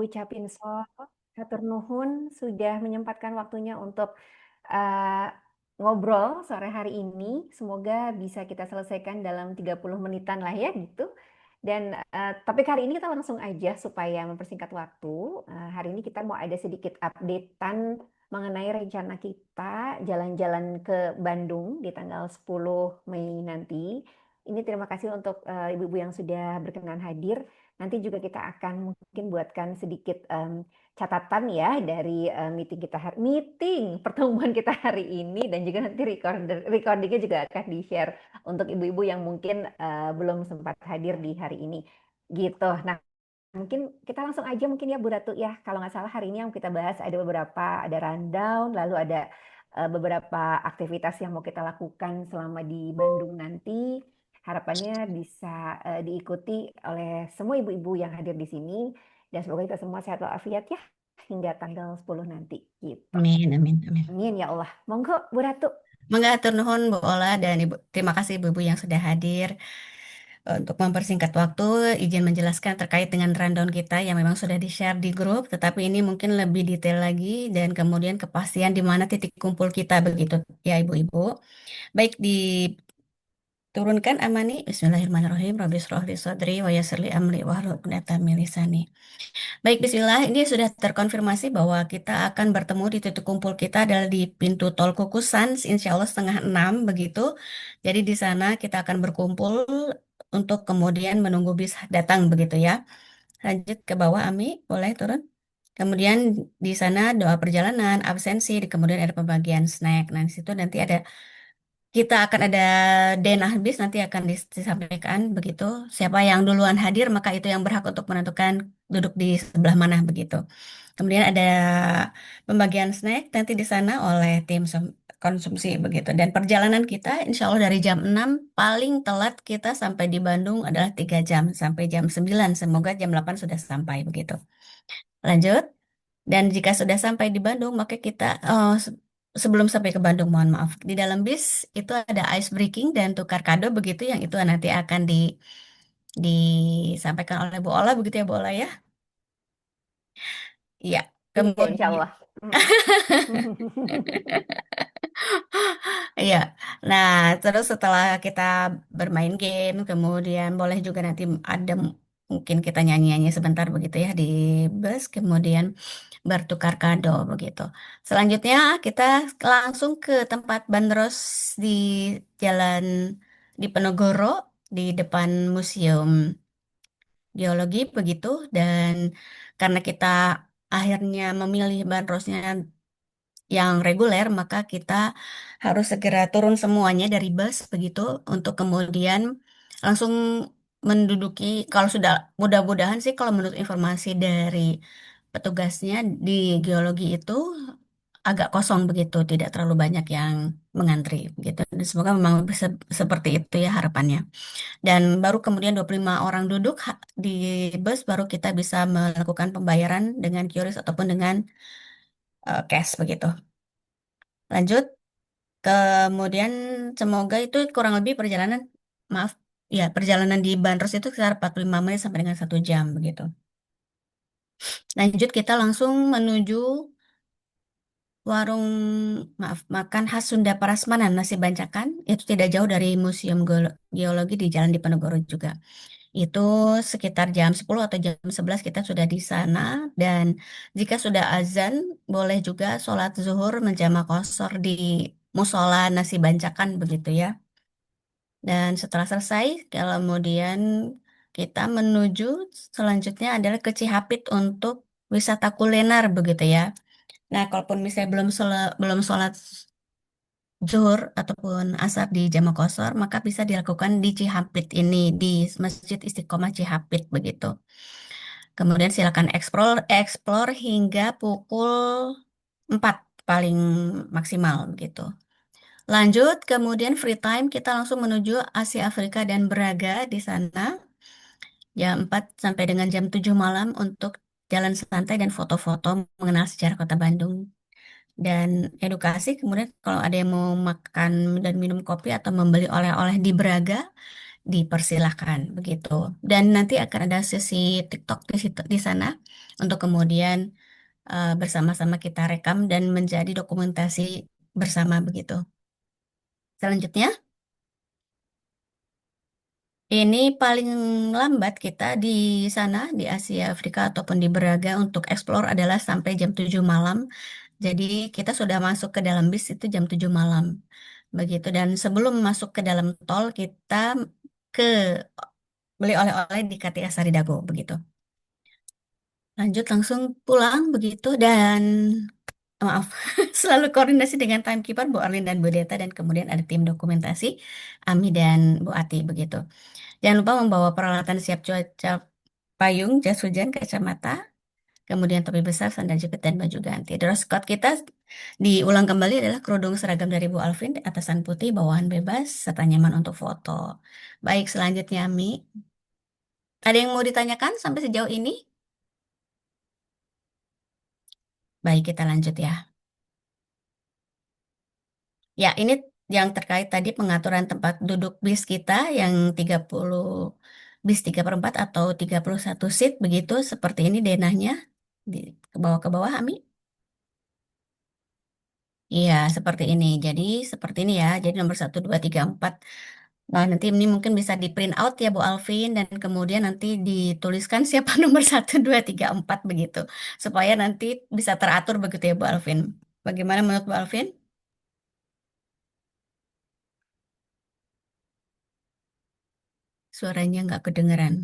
ucapin hatur nuhun sudah menyempatkan waktunya untuk eh, ngobrol sore hari ini. Semoga bisa kita selesaikan dalam 30 menitan lah ya gitu. Dan tapi kali ini kita langsung aja supaya mempersingkat waktu. Hari ini kita mau ada sedikit updatean mengenai rencana kita jalan-jalan ke Bandung di tanggal 10 Mei nanti. Ini terima kasih untuk ibu-ibu yang sudah berkenan hadir. Nanti juga kita akan mungkin buatkan sedikit catatan ya dari meeting pertemuan kita hari ini, dan juga nanti recordingnya juga akan di-share untuk ibu-ibu yang mungkin belum sempat hadir di hari ini gitu. Nah, mungkin kita langsung aja mungkin ya Bu Ratu ya. Kalau nggak salah hari ini yang kita bahas ada beberapa, ada rundown, lalu ada beberapa aktivitas yang mau kita lakukan selama di Bandung nanti. Harapannya bisa diikuti oleh semua ibu-ibu yang hadir di sini, dan semoga kita semua sehat walafiat ya hingga tanggal 10 nanti gitu. Amin, amin, amin. Amin ya Allah. Monggo Bu Ratu. Mangga atur nuhun Bu Ola dan Ibu. Terima kasih Ibu-ibu yang sudah hadir. Untuk mempersingkat waktu, izin menjelaskan terkait dengan rundown kita yang memang sudah di-share di grup, tetapi ini mungkin lebih detail lagi dan kemudian kepastian di mana titik kumpul kita begitu ya Ibu-ibu. Baik, diturunkan amani. Bismillahirrahmanirrahim. Rabbi shrah li sadri wa yassir li amri wahlul 'uqdatam min lisani. Baik, bismillah. Ini sudah terkonfirmasi bahwa kita akan bertemu di titik kumpul kita adalah di pintu tol Kukusan, insya Allah setengah enam begitu. Jadi di sana kita akan berkumpul untuk kemudian menunggu bis datang begitu ya. Lanjut ke bawah, Ami, boleh turun. Kemudian di sana doa perjalanan, absensi, kemudian ada pembagian snack. Nah, di situ nanti kita akan ada denah bis nanti akan disampaikan begitu. Siapa yang duluan hadir maka itu yang berhak untuk menentukan duduk di sebelah mana begitu. Kemudian ada pembagian snack nanti di sana oleh tim konsumsi begitu. Dan perjalanan kita insya Allah dari jam 6 paling telat kita sampai di Bandung adalah 3 jam sampai jam 9. Semoga jam 8 sudah sampai begitu. Lanjut. Dan jika sudah sampai di Bandung, maka kita sebelum sampai ke Bandung, mohon maaf, di dalam bis itu ada ice breaking dan tukar kado begitu, yang itu nanti akan disampaikan oleh Bu Ola begitu ya Bu Ola ya. Iya. Iya insya Kemudian Allah. Mm-mm. iya. Nah, terus setelah kita bermain game, kemudian boleh juga nanti ada mungkin kita nyanyi-nyanyi sebentar begitu ya di bus, kemudian bertukar kado begitu. Selanjutnya kita langsung ke tempat bandros di Jalan Diponegoro di depan Museum Geologi begitu, dan karena kita akhirnya memilih bandrosnya yang reguler, maka kita harus segera turun semuanya dari bus begitu untuk kemudian langsung menduduki, kalau sudah, mudah-mudahan sih kalau menurut informasi dari petugasnya di geologi itu agak kosong begitu, tidak terlalu banyak yang mengantri begitu. Dan semoga memang bisa seperti itu ya harapannya. Dan baru kemudian 25 orang duduk di bus baru kita bisa melakukan pembayaran dengan QRIS ataupun dengan cash begitu. Lanjut. Kemudian semoga itu kurang lebih perjalanan, maaf, ya perjalanan di Bandros itu sekitar 45 menit sampai dengan 1 jam begitu. Lanjut kita langsung menuju warung, maaf, makan khas Sunda Prasmanan, nasi bancakan. Itu tidak jauh dari Museum Geologi di Jalan Diponegoro juga. Itu sekitar jam 10 atau jam 11 kita sudah di sana. Dan jika sudah azan, boleh juga sholat zuhur menjama qashar di musola nasi bancakan begitu ya. Dan setelah selesai, kemudian kita menuju selanjutnya adalah ke Cihapit untuk wisata kuliner begitu ya. Nah, kalaupun misalnya belum sholat zuhur ataupun asar di Jama Qashar, maka bisa dilakukan di Cihapit ini di Masjid Istiqomah Cihapit begitu. Kemudian silakan explore hingga pukul 4 paling maksimal begitu. Lanjut, kemudian free time kita langsung menuju Asia Afrika dan Braga di sana jam 4 sampai dengan jam 7 malam untuk jalan santai dan foto-foto mengenal sejarah Kota Bandung dan edukasi. Kemudian kalau ada yang mau makan dan minum kopi atau membeli oleh-oleh di Braga, dipersilahkan begitu. Dan nanti akan ada sesi TikTok di sana untuk kemudian bersama-sama kita rekam dan menjadi dokumentasi bersama begitu. Selanjutnya, ini paling lambat kita di sana, di Asia, Afrika, ataupun di Braga untuk explore adalah sampai jam 7 malam. Jadi kita sudah masuk ke dalam bis itu jam 7 malam. Begitu. Dan sebelum masuk ke dalam tol, kita ke beli oleh-oleh di KTS Saridago. Begitu. Lanjut langsung pulang begitu. Dan maaf, selalu koordinasi dengan timekeeper Bu Arlin dan Bu Deta. Dan kemudian ada tim dokumentasi, Ami dan Bu Ati. Begitu. Jangan lupa membawa peralatan siap cuaca, payung, jas hujan, kacamata, kemudian topi besar, sandal jepit, dan baju ganti. Dress code kita diulang kembali adalah kerudung seragam dari Bu Alvin, atasan putih, bawahan bebas, serta nyaman untuk foto. Baik, selanjutnya Mi. Ada yang mau ditanyakan sampai sejauh ini? Baik, kita lanjut ya. Ya, ini yang terkait tadi pengaturan tempat duduk bis kita yang 30 bis 3/4 atau 31 seat begitu seperti ini denahnya di ke bawah Ami. Iya, seperti ini. Jadi seperti ini ya. Jadi nomor 1, 2, 3, 4. Nah, nanti ini mungkin bisa di print out ya Bu Alvin dan kemudian nanti dituliskan siapa nomor 1, 2, 3, 4 begitu. Supaya nanti bisa teratur begitu ya Bu Alvin. Bagaimana menurut Bu Alvin? Suaranya nggak kedengeran.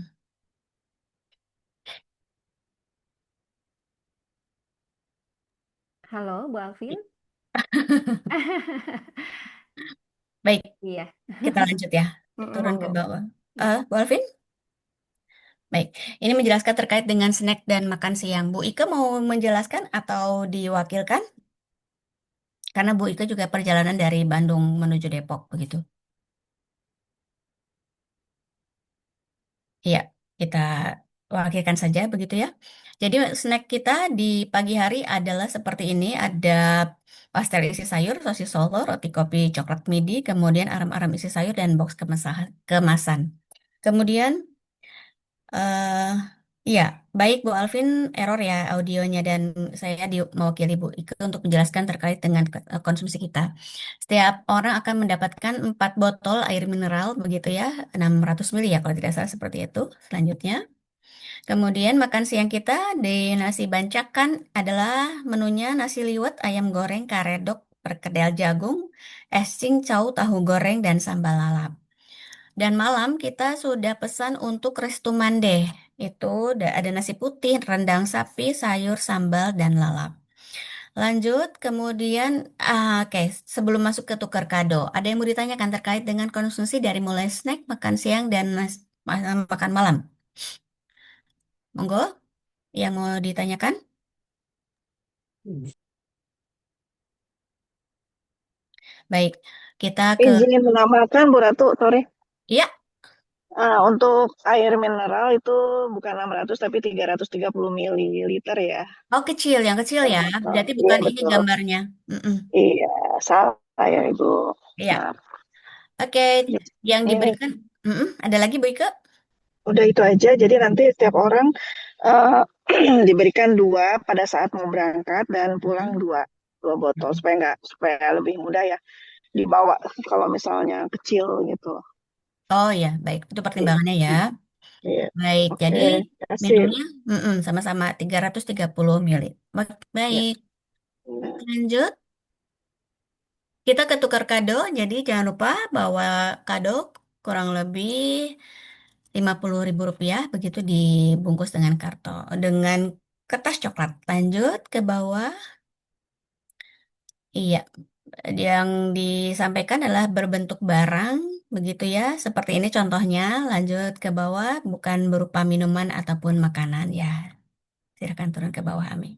Halo, Bu Alvin. Baik, Iya. kita lanjut ya. Turun ke Monggo. bawah. Ya. Bu Alvin? Baik, ini menjelaskan terkait dengan snack dan makan siang. Bu Ike mau menjelaskan atau diwakilkan? Karena Bu Ike juga perjalanan dari Bandung menuju Depok begitu. Iya, kita wakilkan saja begitu ya. Jadi snack kita di pagi hari adalah seperti ini. Ada pastel isi sayur, sosis solo, roti kopi, coklat midi, kemudian aram-aram isi sayur dan box kemasan. Kemudian eh iya, baik Bu Alvin, error ya audionya dan saya mewakili Bu Ike untuk menjelaskan terkait dengan konsumsi kita. Setiap orang akan mendapatkan 4 botol air mineral begitu ya, 600 mili ya kalau tidak salah seperti itu. Selanjutnya, kemudian makan siang kita di nasi bancakan adalah menunya nasi liwet, ayam goreng, karedok, perkedel jagung, es cincau, tahu goreng, dan sambal lalap. Dan malam kita sudah pesan untuk restu mande. Itu ada nasi putih, rendang sapi, sayur, sambal, dan lalap. Lanjut, kemudian, oke, sebelum masuk ke tukar kado, ada yang mau ditanyakan terkait dengan konsumsi dari mulai snack, makan siang, dan makan malam? Monggo, yang mau ditanyakan? Baik, kita ke, Izin menambahkan Bu Ratu, sorry. ya, Untuk air mineral itu bukan 600 tapi 330 mililiter ya oh kecil, yang kecil per ya, botol. berarti Iya bukan ini betul. gambarnya. Mm-mm. Iya, salah ya Ibu. Iya, Maaf. oke, yang Ini diberikan, ada lagi Bu Ike? udah itu aja. Jadi nanti setiap orang eh, diberikan dua pada saat mau berangkat dan pulang Mm. dua botol supaya lebih mudah ya dibawa kalau misalnya kecil gitu. Oh ya, baik. Itu Iya, pertimbangannya ya. iya. Baik, Oke, jadi terima kasih. minumnya sama-sama 330 mili. Ya. Baik, lanjut. Kita ke tukar kado, jadi jangan lupa bawa kado kurang lebih 50.000 rupiah, begitu dibungkus dengan dengan kertas coklat. Lanjut ke bawah. Iya, yang disampaikan adalah berbentuk barang, begitu ya. Seperti ini contohnya. Lanjut ke bawah, bukan berupa minuman ataupun makanan ya. Silakan turun ke bawah, Ami.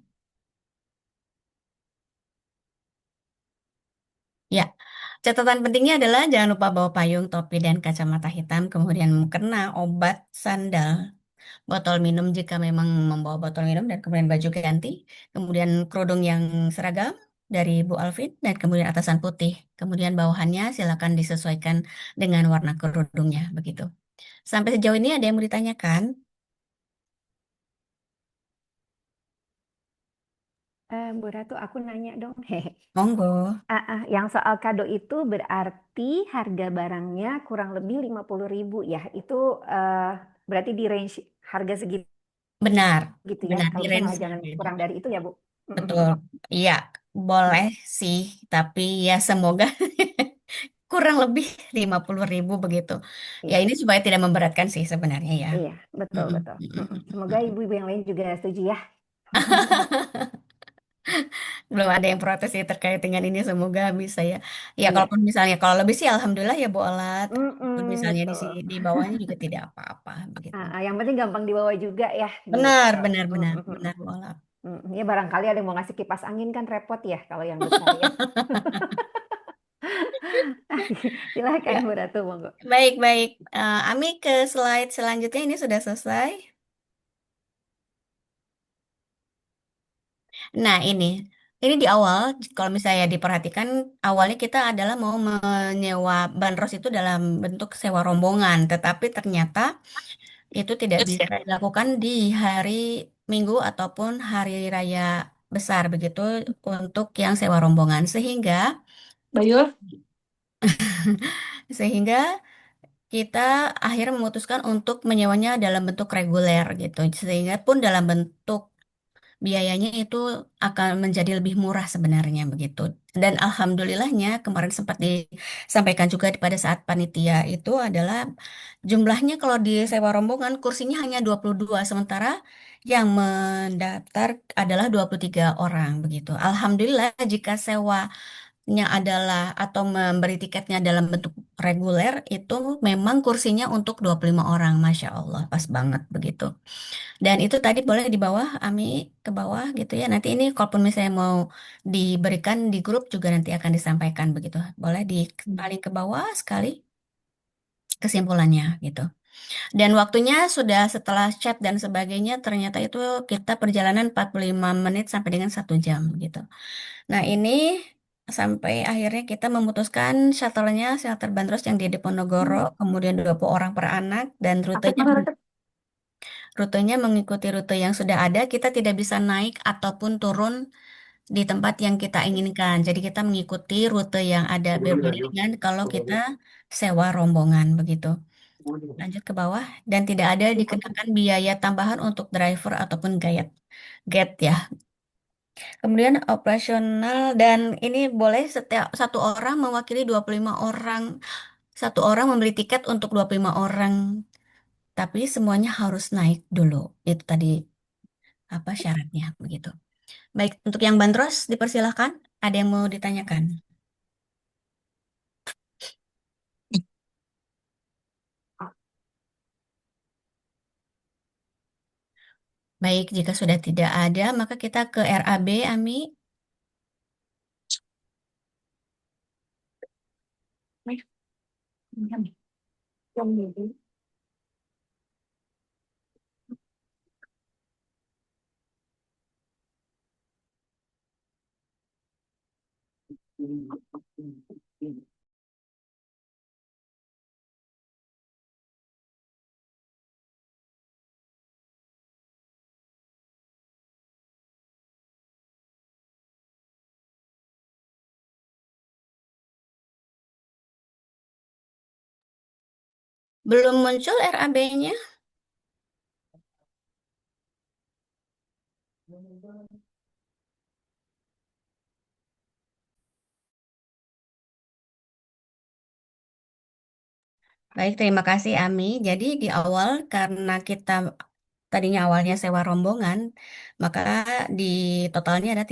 Ya, catatan pentingnya adalah jangan lupa bawa payung, topi, dan kacamata hitam. Kemudian mukena, obat, sandal, botol minum jika memang membawa botol minum, dan kemudian baju ganti. Kemudian kerudung yang seragam. dari Bu Alvin dan kemudian atasan putih. Kemudian bawahannya silakan disesuaikan dengan warna kerudungnya begitu. Sampai sejauh ini ada yang mau ditanyakan? Bu Ratu, aku nanya dong. Hehe. Monggo. Yang soal kado itu berarti harga barangnya kurang lebih 50.000 ya. Itu eh, berarti di range harga segitu Benar, gitu ya. benar di Kalau bisa range malah jangan harga itu. kurang dari itu ya, Bu. Betul. Iya, boleh sih, tapi ya semoga kurang lebih 50.000 begitu. Ya Iya, ini supaya tidak memberatkan sih sebenarnya ya. iya, betul, Mm-mm, betul. mm-mm, Semoga mm-mm. ibu-ibu yang lain juga setuju ya. Belum ada yang protes ya terkait dengan ini, semoga bisa ya. Ya Iya, kalaupun misalnya kalau lebih sih alhamdulillah ya Bu Alat. Kalaupun misalnya betul. di bawahnya juga tidak apa-apa begitu. Yang penting gampang dibawa juga ya, Benar, gitu. benar, Mm, benar, mm, mm, benar mm. Bu Alat. Ya barangkali ada yang mau ngasih kipas angin kan repot ya kalau yang besar ya. Silakan Ya, Bu Ratu, monggo. baik-baik. Ami ke slide selanjutnya ini sudah selesai. Nah, ini di awal, kalau misalnya diperhatikan, awalnya kita adalah mau menyewa bandros itu dalam bentuk sewa rombongan, tetapi ternyata itu tidak Yes, ya. bisa dilakukan di hari Minggu ataupun hari raya besar begitu untuk yang sewa rombongan, Bayur. sehingga kita akhirnya memutuskan untuk menyewanya dalam bentuk reguler gitu, sehingga pun dalam bentuk biayanya itu akan menjadi lebih murah sebenarnya begitu. Dan alhamdulillahnya kemarin sempat disampaikan juga pada saat panitia itu adalah jumlahnya kalau di sewa rombongan kursinya hanya 22 sementara yang mendaftar adalah 23 orang begitu. Alhamdulillah jika sewanya adalah atau memberi tiketnya dalam bentuk reguler itu memang kursinya untuk 25 orang. Masya Allah, pas banget begitu. Dan itu tadi boleh di bawah, Ami ke bawah gitu ya. Nanti ini kalaupun misalnya mau diberikan di grup juga nanti akan disampaikan begitu. Boleh di paling ke bawah sekali kesimpulannya gitu. Dan waktunya sudah setelah chat dan sebagainya ternyata itu kita perjalanan 45 menit sampai dengan 1 jam gitu. Nah ini sampai akhirnya kita memutuskan shuttle-nya, shelter Bandros yang di Diponegoro, kemudian 20 orang per anak dan Apit rutenya menurut. Rutenya mengikuti rute yang sudah ada, kita tidak bisa naik ataupun turun di tempat yang kita inginkan. Jadi kita mengikuti rute yang ada berbeda dengan kalau kita sewa rombongan begitu. Lanjut ke bawah dan tidak ada dikenakan biaya tambahan untuk driver ataupun guide ya. Kemudian operasional dan ini boleh setiap satu orang mewakili 25 orang. Satu orang membeli tiket untuk 25 orang, tapi semuanya harus naik dulu. Itu tadi apa syaratnya begitu. Baik, untuk yang bandros dipersilahkan. Ada yang mau ditanyakan? Baik, jika sudah tidak ada, maka kita ke RAB, Ami. Belum muncul RAB-nya. Baik, terima kasih, Ami. Jadi di awal, karena kita tadinya awalnya sewa rombongan, maka di totalnya ada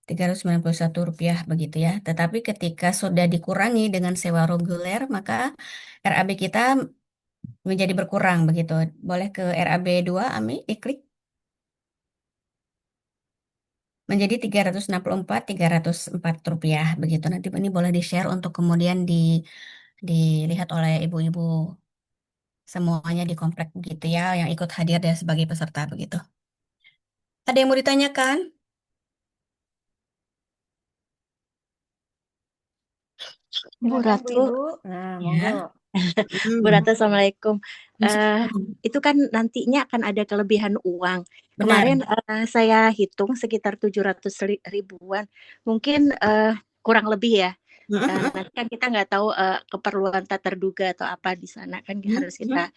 391 rupiah begitu ya. Tetapi ketika sudah dikurangi dengan sewa reguler, maka RAB kita menjadi berkurang begitu. Boleh ke RAB 2, Ami, diklik menjadi 364 rupiah begitu. Nanti ini boleh di-share untuk kemudian dilihat oleh ibu-ibu semuanya di komplek begitu ya yang ikut hadir dan sebagai peserta begitu. Ada yang mau ditanyakan? Bu Silakan Bu Ratu, Ibu. Nah, monggo. Ya. Bu Hmm. Ratu, Assalamualaikum. Eh, Hmm. itu kan nantinya akan ada kelebihan uang. Benar. Kemarin saya hitung sekitar 700 ribuan. Mungkin kurang lebih ya. Hmm. Nanti kan kita nggak tahu keperluan tak terduga atau apa di sana kan Hmm. harus kita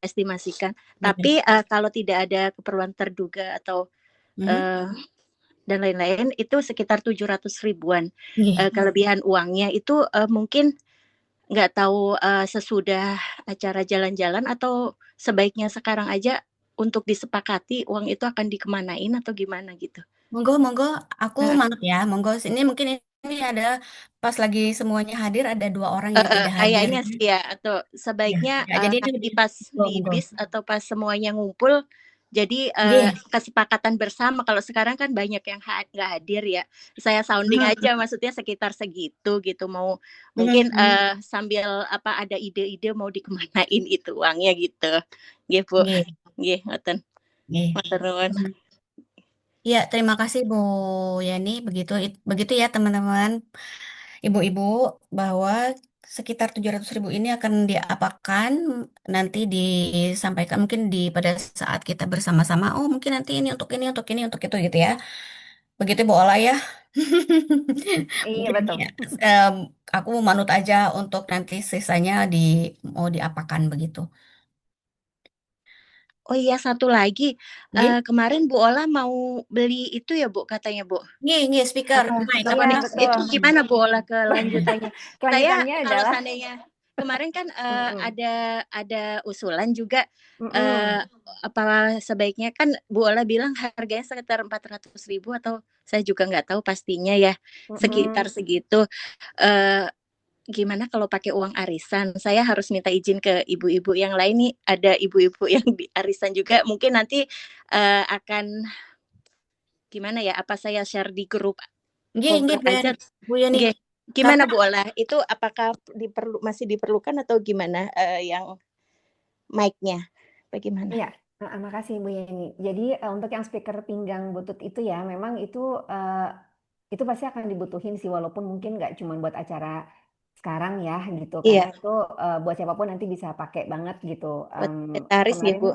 estimasikan. Benar. Tapi kalau tidak ada keperluan terduga atau Hmm. eh, dan lain-lain itu sekitar 700 ribuan. Iya. Kelebihan uangnya itu mungkin nggak tahu sesudah acara jalan-jalan atau sebaiknya sekarang aja untuk disepakati uang itu akan dikemanain atau gimana gitu. Monggo, monggo, aku Eh, manut ya. Monggo, ini mungkin ini ada pas lagi semuanya hadir ada dua orang yang tidak hadir. Kayaknya sih ya atau Ya, sebaiknya ya, jadi itu nanti pas monggo, di monggo. bis atau pas semuanya ngumpul jadi Nggih. kesepakatan bersama. Kalau sekarang kan banyak yang nggak hadir ya. Saya sounding Hmm. aja, maksudnya sekitar segitu gitu. Mau Hmm. mungkin sambil apa ada ide-ide mau dikemanain itu uangnya gitu. Nggih, Bu. Nggih, Nggih, ngoten. nggih. Matur nuwun. Ya, terima kasih Bu Yani. Begitu begitu ya teman-teman, ibu-ibu, bahwa sekitar 700 ribu ini akan diapakan nanti disampaikan mungkin di pada saat kita bersama-sama. Oh, mungkin nanti ini untuk ini, untuk ini, untuk itu gitu ya. Begitu Bu Ola ya. Iya, Mungkin betul. ya, aku manut aja untuk nanti sisanya mau diapakan begitu. Oh iya, satu lagi. Nggih, Kemarin Bu Ola mau beli itu ya, Bu, katanya, Bu. nggih, speaker, Apa mic, apa apa Iya, nih? nih? betul. Itu gimana Bu Ola kelanjutannya? Saya Kelanjutannya kalau adalah seandainya kemarin kan mm-mm, ada usulan juga mm-mm, apa sebaiknya kan Bu Ola bilang harganya sekitar 400 ribu atau saya juga nggak tahu pastinya ya sekitar mm-mm. segitu. Eh, Gimana kalau pakai uang arisan? Saya harus minta izin ke ibu-ibu yang lain nih. Ada ibu-ibu yang di arisan juga. Mungkin nanti akan gimana ya? Apa saya share di grup Nggih, nggih, komplek aja? Bu Yani. Nggih. Gimana Karena Bu Ola? Itu apakah masih diperlukan atau gimana yang mic-nya? Bagaimana? Iya, makasih Bu Yeni. Jadi untuk yang speaker pinggang butut itu ya, memang eh, itu pasti akan dibutuhin sih, walaupun mungkin nggak cuma buat acara sekarang ya gitu, karena Iya, itu buat siapapun nanti bisa pakai banget gitu. buat inventaris ya Kemarin Bu.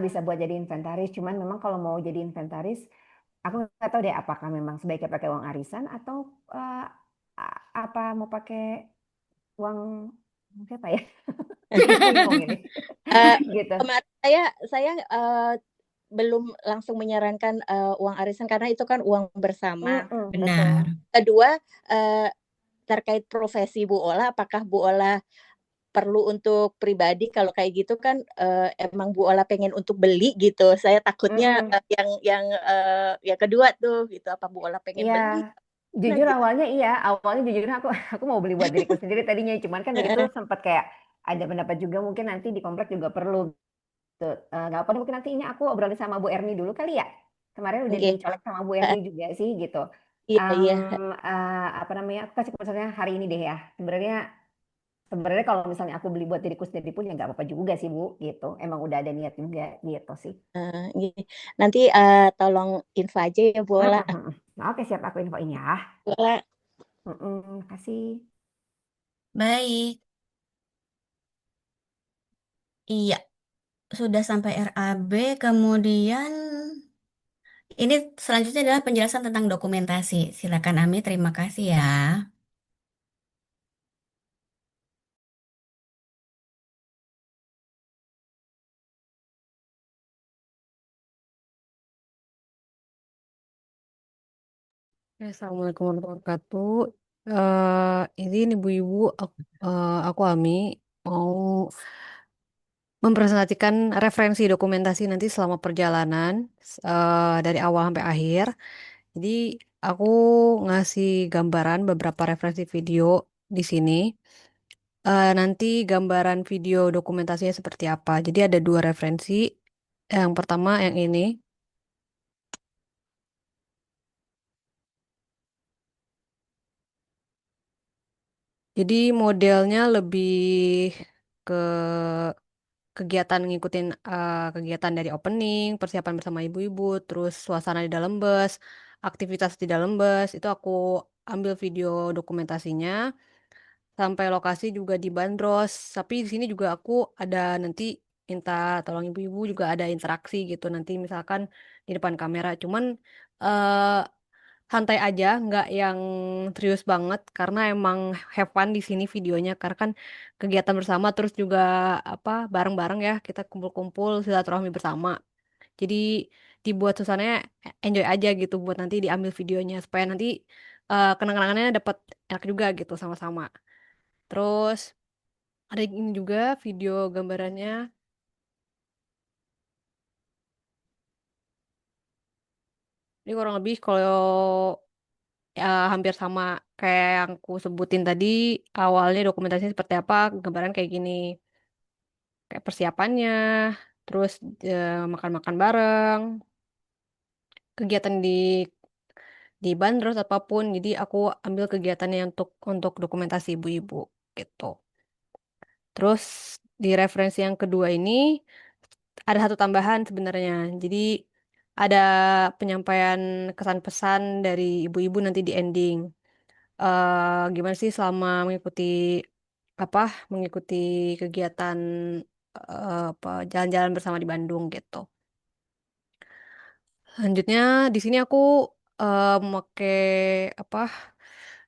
bisa buat jadi inventaris, cuman memang kalau mau jadi inventaris, aku nggak tahu deh apakah memang sebaiknya pakai uang arisan atau eh, apa mau pakai uang siapa ya? Jadi bingung ini, Eh, gitu. Kemarin saya belum langsung menyarankan uang arisan karena itu kan uang bersama. Betul. benar. Kedua, eh, terkait profesi Bu Ola, apakah Bu Ola perlu untuk pribadi? Kalau kayak gitu kan emang Bu Ola pengen untuk beli gitu. Saya takutnya Mm-mm. yang kedua tuh gitu. Apa Bu Ola pengen Iya, beli? Nah jujur gitu. awalnya iya, awalnya jujur aku mau beli buat diriku sendiri tadinya, cuman kan begitu sempat kayak ada pendapat juga mungkin nanti di komplek juga perlu tuh. Nggak apa mungkin nanti ini aku obrolin sama Bu Erni dulu kali ya. Kemarin udah Oke. dicolek sama Bu Erni juga sih gitu. Iya Em, iya. apa namanya? Aku kasih misalnya hari ini deh ya. Sebenarnya sebenarnya kalau misalnya aku beli buat diriku sendiri pun ya nggak apa-apa juga sih Bu gitu. Emang udah ada niat juga gitu sih. Iya. Nanti tolong info aja ya Bu Mm, Ola. mm, mm, mm. Oke, siap aku infoin ya. Bu Ola. Kasih. Baik. Iya, sudah sampai RAB, kemudian ini selanjutnya adalah penjelasan tentang dokumentasi. Silakan Ami, terima kasih ya. Ya, Assalamualaikum warahmatullahi wabarakatuh. Ini ibu-ibu, aku Ami mau mempresentasikan referensi dokumentasi nanti selama perjalanan dari awal sampai akhir. Jadi aku ngasih gambaran beberapa referensi video di sini. Nanti gambaran video dokumentasinya seperti apa. Jadi ada dua referensi. Yang pertama yang ini. Jadi modelnya lebih ke kegiatan ngikutin kegiatan dari opening, persiapan bersama ibu-ibu, terus suasana di dalam bus, aktivitas di dalam bus, itu aku ambil video dokumentasinya. sampai lokasi juga dibanderol. Tapi di sini juga aku ada nanti minta tolong ibu-ibu juga ada interaksi gitu. Nanti misalkan di depan kamera. Cuman eh santai aja, nggak yang serius banget karena emang have fun di sini videonya karena kan kegiatan bersama terus juga apa bareng-bareng ya kita kumpul-kumpul silaturahmi bersama. Jadi dibuat suasananya enjoy aja gitu buat nanti diambil videonya supaya nanti kenang-kenangannya dapat enak juga gitu sama-sama. Terus ada ini juga video gambarannya. Ini kurang lebih kalau ya, hampir sama kayak yang aku sebutin tadi, awalnya dokumentasinya seperti apa, gambaran kayak gini, kayak persiapannya, terus makan-makan bareng, kegiatan di bandros apapun. Jadi aku ambil kegiatannya untuk dokumentasi ibu-ibu gitu. Terus di referensi yang kedua ini ada satu tambahan sebenarnya. Jadi ada penyampaian kesan pesan dari ibu-ibu nanti di ending. Gimana sih selama apa mengikuti kegiatan apa jalan-jalan bersama di Bandung gitu. Selanjutnya di sini aku memakai apa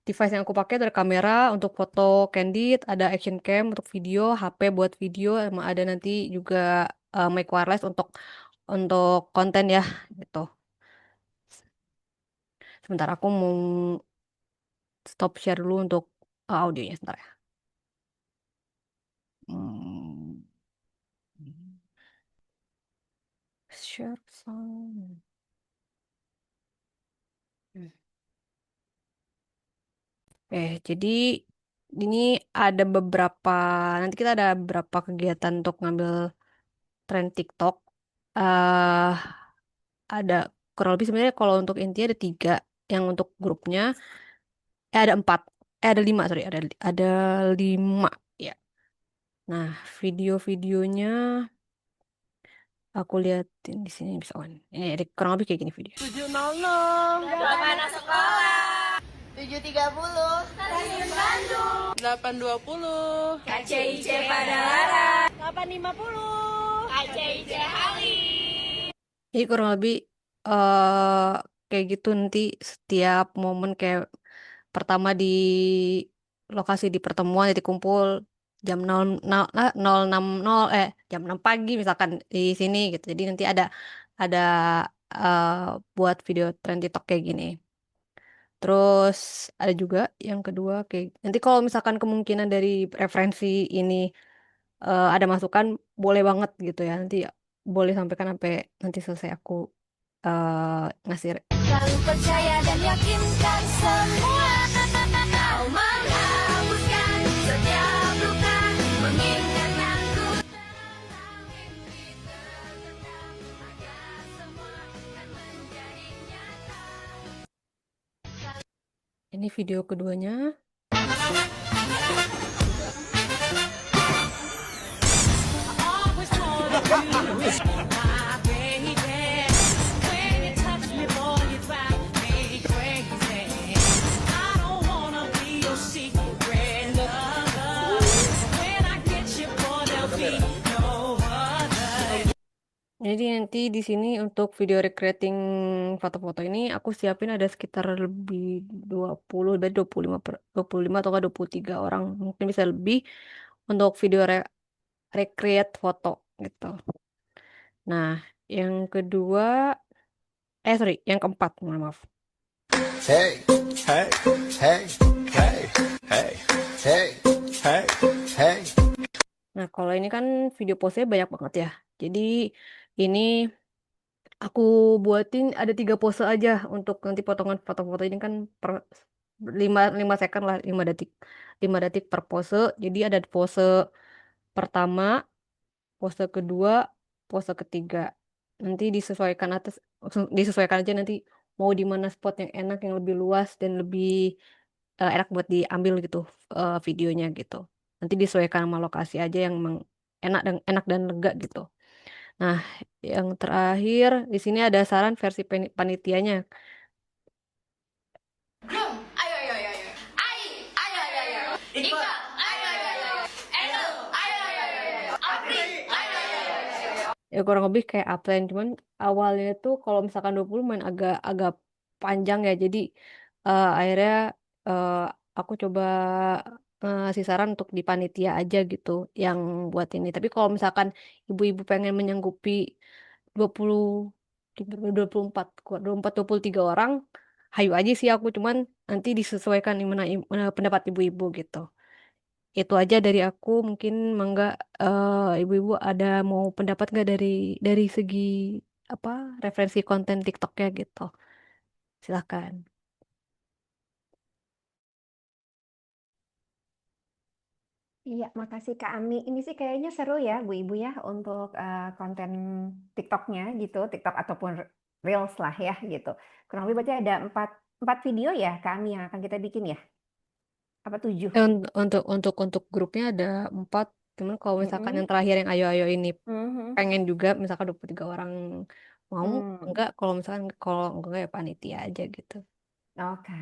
device yang aku pakai dari kamera untuk foto candid, ada action cam untuk video, HP buat video, sama ada nanti juga mic wireless untuk konten ya gitu. Sebentar aku mau stop share dulu untuk audionya sebentar ya. Hmm. Share sound. Jadi ini ada nanti kita ada beberapa kegiatan untuk ngambil tren TikTok. eh ada kurang lebih sebenarnya kalau untuk intinya ada 3, yang untuk grupnya, ada 4, ada 5 sorry, ada 5 ya. Nah video-videonya aku liatin di sini bisa on. Ini ada kurang lebih kayak gini video. 7.00 Jam anak sekolah 7.30 Stasiun Bandung 8.20 KCIC Padalarang 8.50 KCIC Halim. Jadi kurang lebih eh kayak gitu nanti setiap momen kayak pertama di lokasi di pertemuan titik kumpul jam 060 jam 6 pagi misalkan di sini gitu. Jadi nanti ada eh, buat video tren TikTok kayak gini. Terus ada juga yang kedua kayak nanti kalau misalkan kemungkinan dari referensi ini ada masukan boleh banget gitu ya. Nanti boleh sampaikan sampai nanti selesai aku ngasih. Selalu percaya dan yakinkan semua. Kau menghapuskan setiap luka, mengingatkanku tentang mimpi terbenam, agar semua akan menjadi nyata. Ini video keduanya. Jadi nanti di sini untuk video recreating foto-foto ini aku siapin ada sekitar lebih 20, lebih 25 atau enggak 23 orang. Mungkin bisa lebih untuk video recreate foto gitu. Nah, yang kedua sorry, yang keempat, mohon maaf. Hey, hey, hey, hey, hey, hey, hey, hey. Nah, kalau ini kan video pose banyak banget ya. Jadi ini aku buatin ada 3 pose aja untuk nanti potongan foto-foto ini kan per 5 second lah, 5 detik per pose. Jadi ada pose pertama, pose kedua, pose ketiga. Nanti disesuaikan aja nanti mau di mana spot yang enak, yang lebih luas dan lebih enak buat diambil gitu videonya gitu. Nanti disesuaikan sama lokasi aja yang emang enak dan lega gitu. Nah, yang terakhir di sini ada saran versi panitianya. Ayo. Ayo. Ika, ya kurang lebih kayak upline, cuman awalnya tuh kalau misalkan 20 main agak agak panjang ya, jadi akhirnya eh, aku coba ngasih saran untuk di panitia aja gitu yang buat ini. Tapi kalau misalkan ibu-ibu pengen menyanggupi 20 24 24 23 orang, hayu aja sih aku, cuman nanti disesuaikan gimana pendapat ibu-ibu gitu. Itu aja dari aku. Mungkin Mangga, ibu-ibu ada mau pendapat nggak dari segi apa referensi konten TikToknya gitu. Silakan. Iya, makasih Kak Ami. Ini sih kayaknya seru ya, Bu Ibu ya, untuk konten TikToknya gitu, TikTok ataupun Reels lah ya gitu. Kurang lebih berarti ada empat video ya, Kak Ami yang akan kita bikin ya? Apa 7? Untuk grupnya ada 4. Cuman kalau misalkan yang Mm-mm. terakhir yang ayo-ayo ini Mhm. pengen juga misalkan 23 orang mau, Hmm. enggak kalau misalkan kalau enggak ya panitia aja gitu. Oke,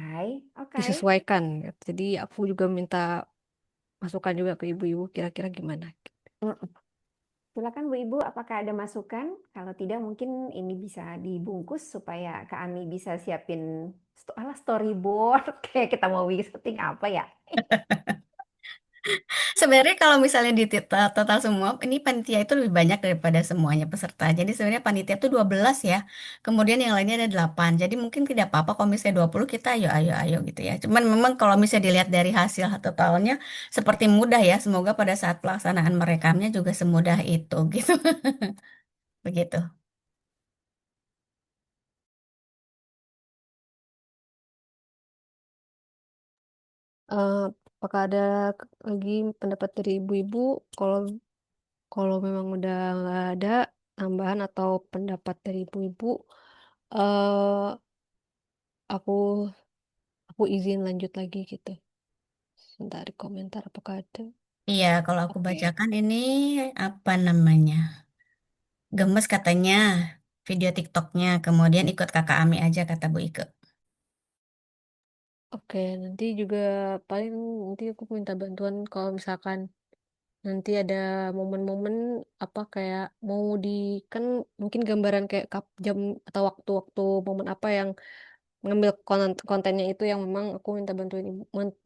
oke. Disesuaikan gitu. Jadi aku juga minta masukan juga ke ibu-ibu kira-kira gimana. Mm. Silakan Bu Ibu, apakah ada masukan? Kalau tidak mungkin ini bisa dibungkus supaya Kak Ami bisa siapin storyboard kayak kita mau bikin syuting apa ya? Sebenarnya kalau misalnya di total semua, ini panitia itu lebih banyak daripada semuanya peserta. Jadi sebenarnya panitia itu 12 ya. Kemudian yang lainnya ada 8. Jadi mungkin tidak apa-apa kalau misalnya 20 kita ayo ayo ayo gitu ya. Cuman memang kalau misalnya dilihat dari hasil totalnya seperti mudah ya. Semoga pada saat pelaksanaan merekamnya juga semudah itu gitu. Begitu. Eh, apakah ada lagi pendapat dari ibu-ibu? Kalau kalau memang udah nggak ada tambahan atau pendapat dari ibu-ibu, eh aku aku izin lanjut lagi gitu. Sebentar di komentar apakah ada? Iya, kalau aku Oke. bacakan ini apa namanya? Gemes katanya video TikToknya. Kemudian ikut kakak Ami aja kata Bu Ike. Oke, nanti juga paling nanti aku minta bantuan kalau misalkan nanti ada momen-momen apa kayak mau di kan mungkin gambaran kayak jam atau waktu-waktu momen apa yang ngambil kontennya itu yang memang aku minta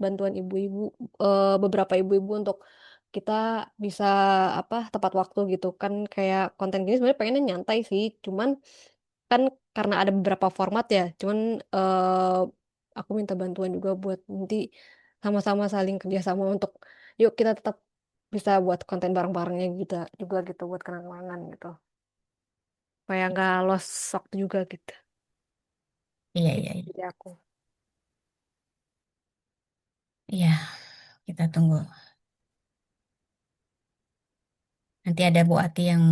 bantuan ibu-ibu, beberapa ibu-ibu untuk kita bisa apa tepat waktu gitu kan, kayak konten gini sebenarnya pengennya nyantai sih, cuman kan karena ada beberapa format ya, cuman aku minta bantuan juga buat nanti sama-sama saling kerjasama untuk yuk kita tetap bisa buat konten bareng-barengnya gitu juga gitu buat kenang-kenangan gitu supaya nggak lost waktu juga gitu. Iya, Itu iya, iya. dari aku. Iya, kita tunggu. Nanti ada Bu Ati yang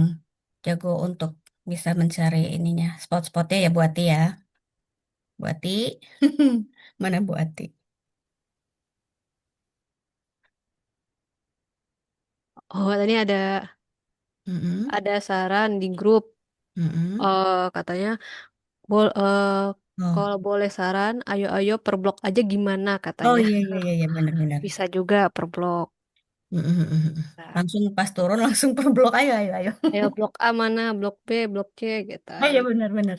jago untuk bisa mencari ininya, spot-spotnya ya Bu Ati ya. Bu Ati, mana Bu Ati? Oh, tadi Mm-mm, ada saran di grup, mm-mm. katanya bol eh, Oh, kalau boleh saran, ayo-ayo per blok aja gimana oh katanya. iya iya iya iya, benar-benar. Bisa juga per blok. Nah, Langsung pas turun langsung per blok ayo ayo ayo. ayo blok A mana, blok B, blok C gitu. Oh iya benar-benar.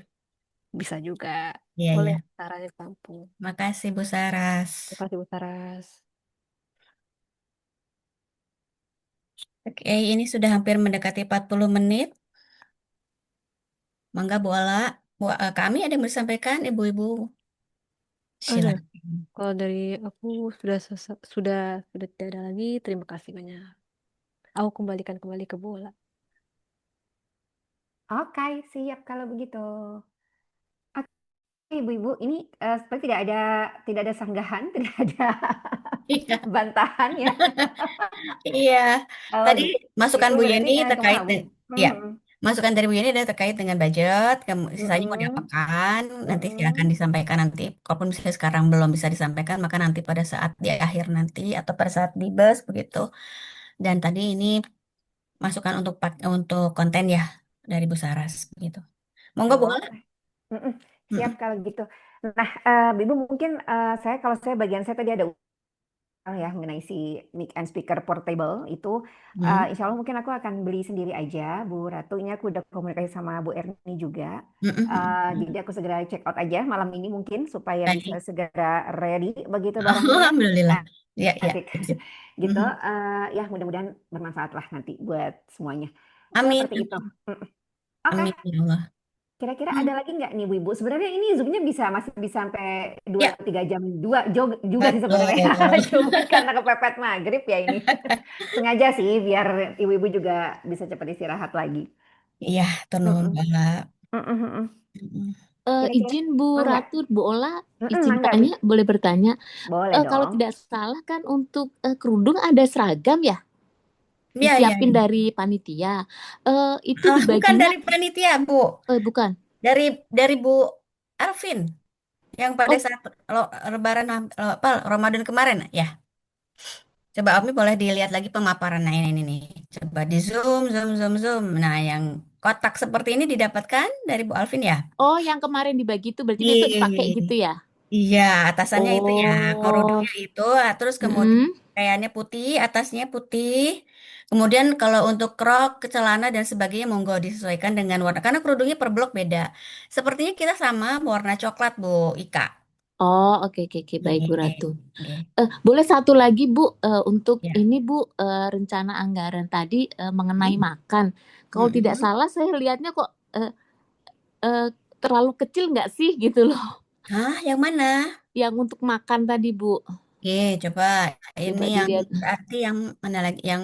Bisa juga. Iya Boleh iya. sarannya tampung. Makasih Bu Saras. Terima kasih Bu Saras. Oke, ini sudah hampir mendekati 40 menit. Mangga Bu Ala, kami ada yang mau disampaikan Ibu-ibu. Ada. Silakan. Kalau dari aku sudah tidak ada lagi. Terima kasih banyak. Aku kembalikan kembali ke bola. Oke, siap kalau begitu. Oke, Ibu-ibu, ini seperti tidak ada sanggahan, tidak ada Iya. bantahan ya. Iya, Kalau tadi masukan gitu Bu berarti Yeni terkait Bu. ya, Mhm. masukan dari Bu Yeni ada terkait dengan budget, sisanya mau Mm-mm. diapakan, nanti silakan Mm-mm. disampaikan nanti. Kalaupun misalnya sekarang belum bisa disampaikan, maka nanti pada saat di akhir nanti atau pada saat di bus begitu. Dan tadi ini masukan untuk konten ya dari Bu Saras begitu. Monggo Bu Ala. Oke. Mm-mm. Siap Mm-mm. kalau gitu. Nah, Ibu mungkin kalau saya bagian saya tadi ada ya mengenai si mic and speaker portable itu, Hmm. insya Allah mungkin aku akan beli sendiri aja, Bu Ratu. Ini aku udah komunikasi sama Bu Erni juga. Jadi aku segera check out aja malam ini mungkin supaya bisa Baik. segera ready begitu barangnya. Alhamdulillah. Ya, ya. Asik. Sip. Gitu. Mhm. Ya mudah-mudahan bermanfaat lah nanti buat semuanya. Amin, Seperti itu. amin, Oke. amin ya Allah. Kira-kira Hmm. ada lagi nggak nih Bu Ibu? Sebenarnya ini Zoom-nya masih bisa sampai Ya, 2-3 jam juga sih sebenarnya. betul. Cuma karena kepepet maghrib ya ini. Sengaja sih biar ibu-ibu juga bisa cepat istirahat lagi. Iya, turun Mm-mm. bala. Mm-mm. Mm-mm. Kira-kira Izin Bu mangga. Ratu, Bu Ola, izin Mangga, tanya, boleh bertanya? boleh Kalau dong. tidak salah kan untuk kerudung ada seragam ya, Iya, iya, disiapin iya. dari panitia. Itu Bukan dibaginya, dari panitia, Bu. bukan. Dari Bu Alvin yang pada Oh, saat Lebaran apa Ramadan kemarin ya. Coba Omi boleh dilihat lagi pemaparan. Nah, ini nih. Coba di zoom, zoom, zoom, zoom. Nah, yang kotak seperti ini didapatkan dari Bu Alvin ya? yang kemarin dibagi itu berarti besok dipakai gitu Iya, ya? iya, atasannya itu ya, Oh, kerudungnya itu, terus kemudian mm-mm. pakaiannya putih, atasnya putih. Kemudian kalau untuk krok, ke celana dan sebagainya monggo disesuaikan dengan warna. Karena kerudungnya per blok beda. Sepertinya kita sama warna coklat, Bu Ika. Oh, oke, oke, oke, baik Bu Iya, Ratu. oke. Boleh satu lagi Bu, untuk Ya. ini Bu, rencana anggaran tadi mengenai makan. Kalau tidak Mm-mm. salah saya lihatnya kok eh, terlalu kecil nggak sih gitu loh, Hah, yang mana? yang untuk makan tadi Bu. Oke, coba ini Coba yang dilihat. berarti yang mana lagi yang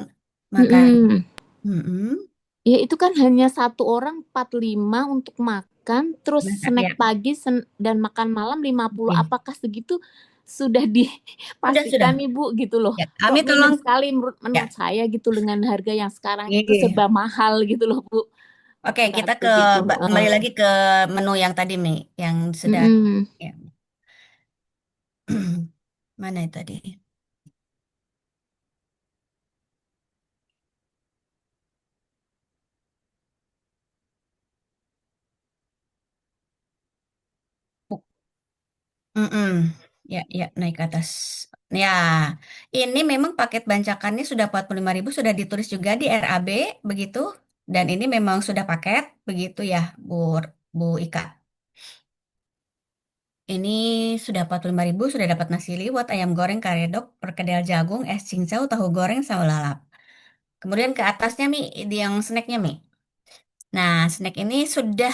makan. Mm-mm. Mm-mm. Ya itu kan hanya satu orang 45 untuk makan, terus Makan, snack ya. pagi dan makan malam 50. Oke. Apakah segitu sudah Sudah. dipastikan nih Bu gitu loh. Ya, Kok kami minim tolong. sekali Ya. menurut saya gitu dengan harga yang sekarang itu Oke. serba mahal gitu loh Bu. Oke, Bu kita Ratu gitu. kembali lagi ke menu yang tadi, Mi, yang sudah Mm-mm. ya. Mana itu tadi? Mm-mm. Ya, ya, naik ke atas. Ya, ini memang paket bancakannya sudah 45.000 sudah ditulis juga di RAB, begitu. Dan ini memang sudah paket, begitu ya, Bu Ika. Ini sudah 45.000 sudah dapat nasi liwet, ayam goreng, karedok, perkedel jagung, es cincau, tahu goreng, sama lalap. Kemudian ke atasnya, Mi, di yang snacknya, Mi. Nah, snack ini sudah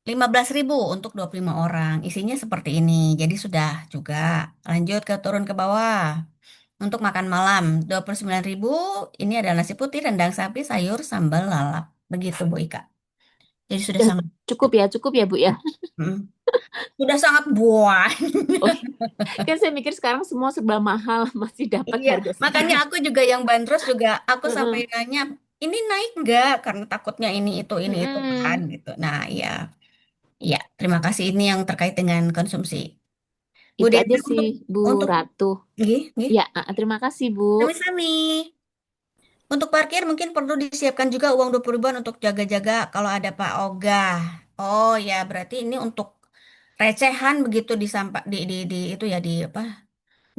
15.000 untuk 25 orang. Isinya seperti ini. Jadi sudah juga. Lanjut turun ke bawah. Untuk makan malam, 29.000. Ini adalah nasi putih, rendang sapi, sayur, sambal, lalap. Begitu, Bu Ika. Jadi sudah Udah sangat cukup ya Bu ya. Mm. Sudah sangat buah. Oh, kan saya mikir sekarang semua serba mahal masih dapat Iya, harga makanya segitu. aku juga yang bandros juga aku sampai Mm-mm. nanya, ini naik nggak? Karena takutnya ini itu kan Mm-mm. gitu. Nah, iya. Iya, terima kasih. Ini yang terkait dengan konsumsi. Bu Itu Deta aja sih Bu untuk Ratu. nggih, nggih. Ya, terima kasih Bu. Sami-sami. Untuk parkir mungkin perlu disiapkan juga uang 20 ribuan untuk jaga-jaga kalau ada Pak Oga. Oh ya, berarti ini untuk recehan begitu di itu ya di apa?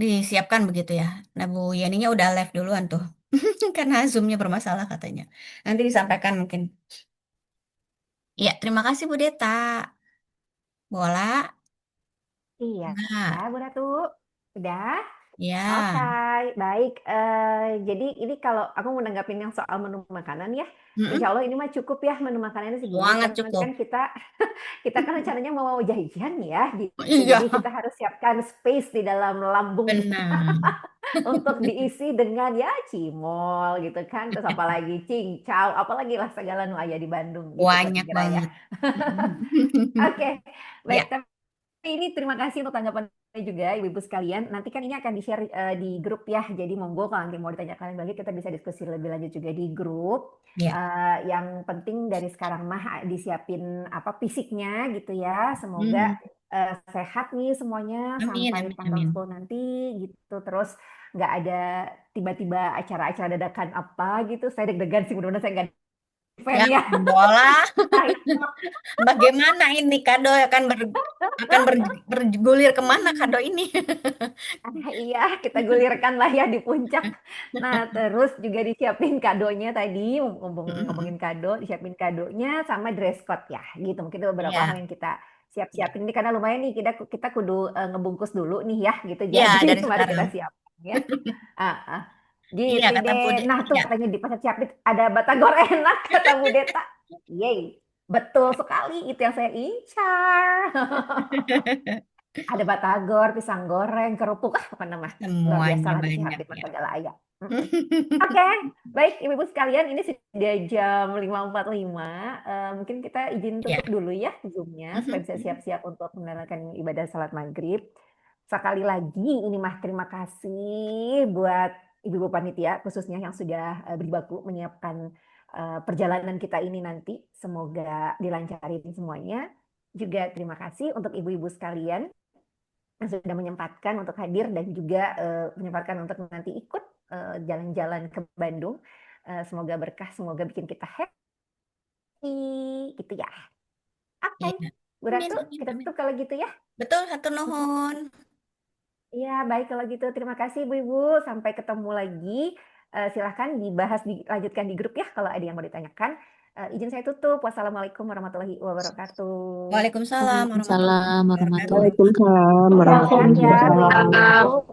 Disiapkan begitu ya. Nah, Bu Yeninya udah live duluan tuh. Karena Zoom-nya bermasalah katanya. Nanti disampaikan mungkin. Ya, terima kasih Bu Deta. Bola. Iya, Nah, Bu Ratu. Udah? Oke, ya. baik. Jadi ini kalau aku mau nanggapin yang soal menu makanan ya, Insya Mm-mm. Allah ini mah cukup ya menu makanannya segini. Sangat Karena nanti cukup. kan kita kan rencananya mau jajan ya gitu. Iya, Jadi kita harus siapkan space di dalam lambung kita benar. untuk diisi dengan ya cimol gitu kan. Terus apalagi cincau, apalagi lah segala nu aya di Bandung gitu Banyak kira-kira ya. banget. Oke, baik. Ya, Ini terima kasih untuk tanggapannya juga Ibu-ibu sekalian. Nanti kan ini akan di-share di grup ya. Jadi monggo kalau nanti mau ditanyakan lagi kita bisa diskusi lebih lanjut juga di grup. ya. Yang penting dari sekarang mah disiapin apa fisiknya gitu ya. Semoga Hmm. sehat nih semuanya Amin, sampai amin, tanggal amin. 10 nanti gitu. Terus nggak ada tiba-tiba acara-acara dadakan apa gitu. Saya deg-degan sih mudah-mudahan saya nggak ada event Ya, ya. bola. Bagaimana ini kado akan akan bergulir kemana kado ini? Iya, kita gulirkan lah ya di puncak. Nah, terus juga disiapin kadonya tadi, ngomongin kado, disiapin kadonya sama dress code ya, gitu. Mungkin itu beberapa hal Ya, yang kita ya, siap-siapin ini karena lumayan nih kita kudu ngebungkus dulu nih ya, gitu. ya Jadi dari mari kita sekarang. siapkan ya. Ah, ah. Iya Gitu kata deh. Bude. Nah, tuh Ya. katanya di pasar Ciapit ada batagor enak kata Bu Deta. Yeay, betul sekali itu yang saya incar. Ada batagor, pisang goreng, kerupuk, apa nama? Luar biasa Semuanya lah di banyak Cihapit ya. Martajalaya. Mm-mm. Oke, baik Ibu-Ibu sekalian, ini sudah jam 5.45. Mungkin kita izin Ya. tutup dulu ya Zoom-nya supaya bisa siap-siap untuk menjalankan ibadah salat maghrib. Sekali lagi ini mah terima kasih buat Ibu-Ibu panitia khususnya yang sudah berjibaku menyiapkan perjalanan kita ini nanti. Semoga dilancarin semuanya. Juga terima kasih untuk ibu-ibu sekalian yang sudah menyempatkan untuk hadir dan juga menyempatkan untuk nanti ikut jalan-jalan ke Bandung. Semoga berkah, semoga bikin kita happy, gitu ya. Oke, Iya. Bu Amin, Ratu, amin, kita amin. tutup kalau gitu ya. Betul, hatur nuhun. Iya, baik kalau gitu. Terima kasih Bu-Ibu. Sampai ketemu lagi. Silahkan dibahas, dilanjutkan di grup ya kalau ada yang mau ditanyakan. Izin saya tutup. Wassalamualaikum warahmatullahi wabarakatuh. Waalaikumsalam warahmatullahi Waalaikumsalam warahmatullahi wabarakatuh. Waalaikumsalam Sehat ya warahmatullahi Bu wabarakatuh. Ibu.